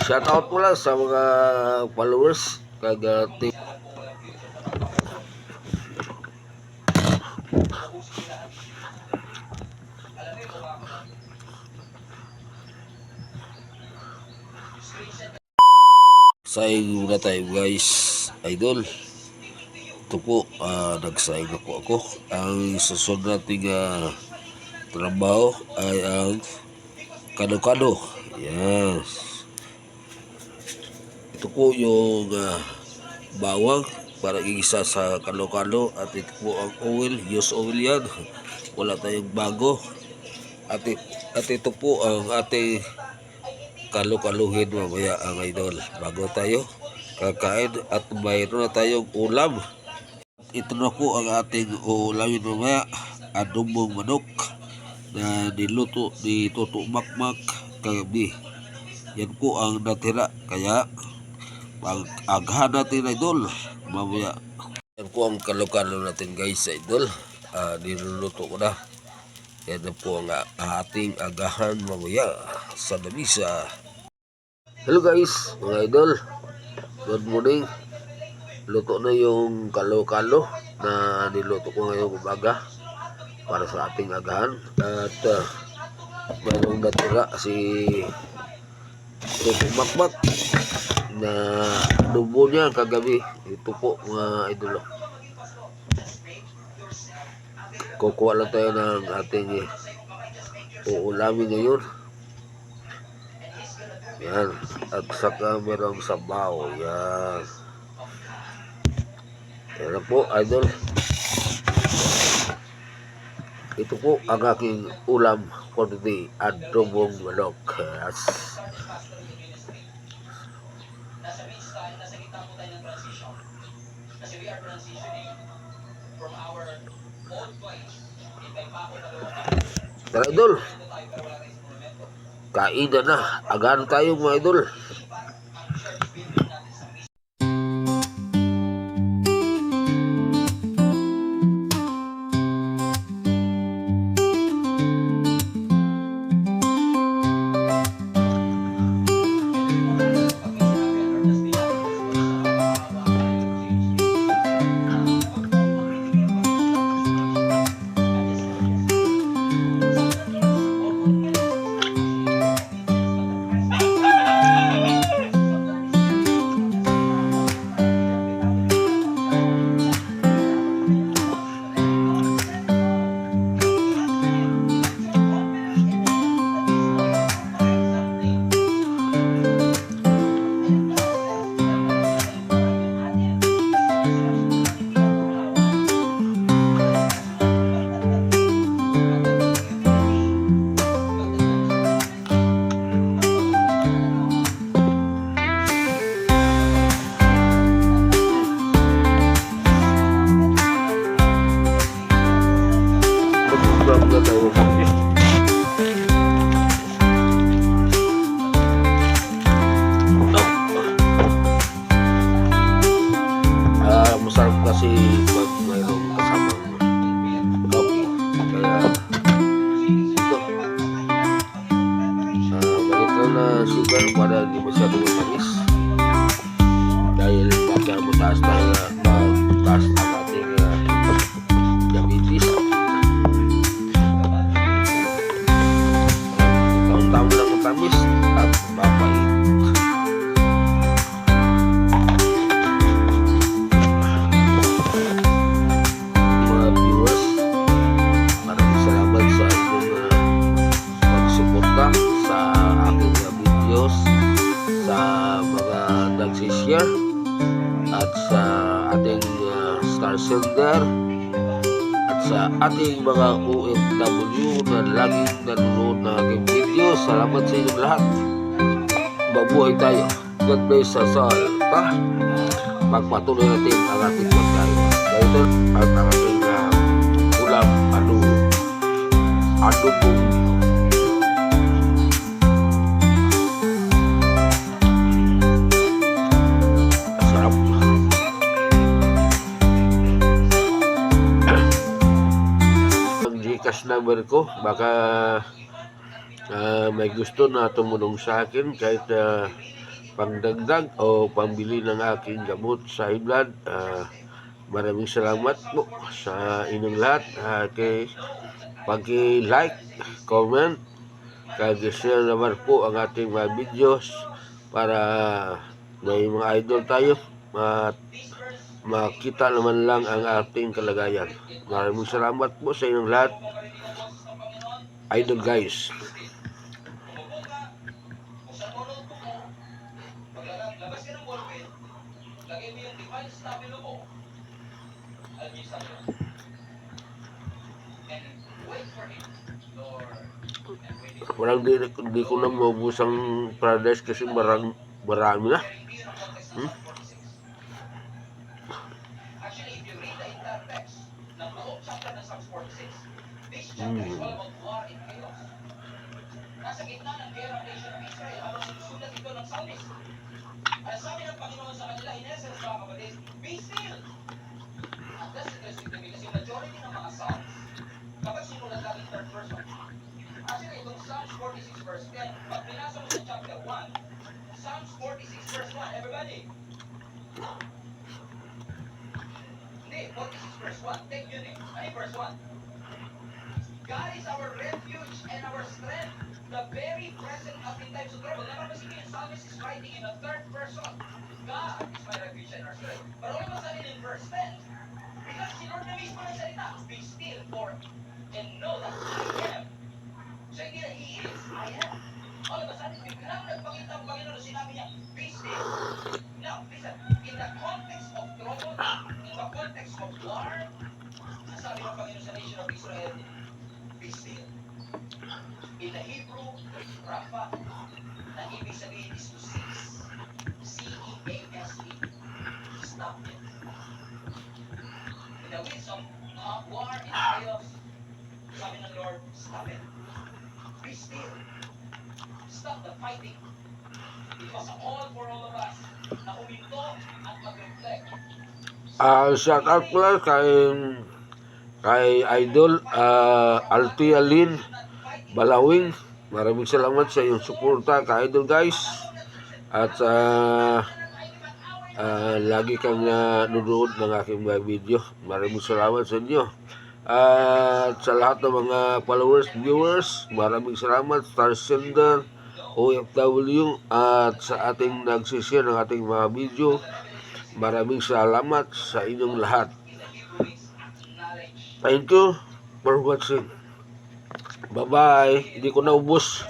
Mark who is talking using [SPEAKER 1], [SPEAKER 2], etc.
[SPEAKER 1] Shoutout mo lang sa mga followers kag saing muna tayo guys, idol. Ito po, nagsaing na po ako. Ang susunod nating trabaho ay ang kado-kado. Yes. Ito po yung bawang para igisa sa kado-kado. At ito po ang oil, use oil yan. Wala tayong bago. At ito po ang ating kalu-kaluhin mamaya ang idol. Bago tayo kakain at mayroon na tayong ulam. Ito na po ang ating ulamin mamaya, adobong manok na niluto ni Toto Makmak kagabi. Yan po ang natira, kaya pag-aghan natin idol mamaya. Yan po ang kalokalo natin guys idol, niluluto ko na. Yan na po ang ating agahan mamaya sa lamisa. Hello guys mga idol, good morning. Luto na yung kalo-kalo na niluto ko ngayong umaga para sa ating agahan. At mayroong natira si Toto Makmak na dubo niya kagabi. Ito po mga idolo. Kukuha lang tayo ng ating uulamin ngayon. Yan. At saka mayroong sabaw. Yan. Yan po idol. Ito po ang aking ulam for today, adobong manok. Yes. Tara idol, kain na, agahan tayo mga idol. Masarap kasi pag mayroong kasamang coffee. Kaya ito, balik lang na sugar para hindi masyadong matamis. Dahil baka mataas ang ating diabetes. Taon-taon lang matamis at mapait. Share at sa ating star sender at sa ating mga OFW na laging nanonood na aking video. Salamat sa inyong lahat. Mabuhay tayo. God bless us all. Pagpatuloy natin ang ating pagkain. Dahil at ang ating ulam adobong cash number ko, baka may gusto na tumulong sa akin kahit pangdagdag o pambili ng aking gamot sa high blood. Maraming salamat po sa inyong lahat. Pag-like, comment, kag-share naman po ang ating mga videos para may mga idol tayo at makita naman lang ang ating kalagayan. Maraming salamat po sa inyong lahat, idol guys. Walang di ko na maubos ang paradise kasi marami na. Nasa gitna ng gera ng nation of Israel habang sinusulat ito ng Psalmist. Ang sabi ng Panginoon sa kanila, in essence, mga kapatid, be still. At that's interesting to me kasi majority ng mga Psalms, kapag sinulat natin third person, actually itong Psalms 46 verse 10, pag binasa mo sa chapter 1, Psalms 46 verse 1, everybody. Hindi, 46 verse 1, take yun eh. Ano yung verse 1? God is our refuge and our strength, the very present help in times of trouble. Napapansin niyo yung psalmist is writing in a third person. God is my refuge and our strength. But all of a sudden in verse 10, because si Lord na mismo nagsalita, be still for and know that I am. So hindi na He is, I am. All of a sudden, biglang nagpakita ang Panginoon na sinabi niya, be still. Now, listen, in the context of trouble, in the context of war, sabi ng Panginoon sa nation of Israel, be still. In the Hebrew, Rafa, na ibig sabihin is to cease. C-E-A-S-E. Stop it. In the midst of war and chaos, sabi ng Lord, stop it. Be still. Stop the fighting. It was a call for all of us na huminto at mag-reflect. Shout out pala kay Idol Altia Lynn Balawing. Maraming salamat sa iyong suporta ka Idol guys. At lagi kang nanonood ng aking mga video. Maraming salamat sa inyo. At sa lahat ng mga followers, viewers, maraming salamat. Star Sender, OFW, at sa ating nagsishare ng ating mga video. Maraming salamat sa inyong lahat. Thank you for watching. Bye-bye. Hindi ko naubos.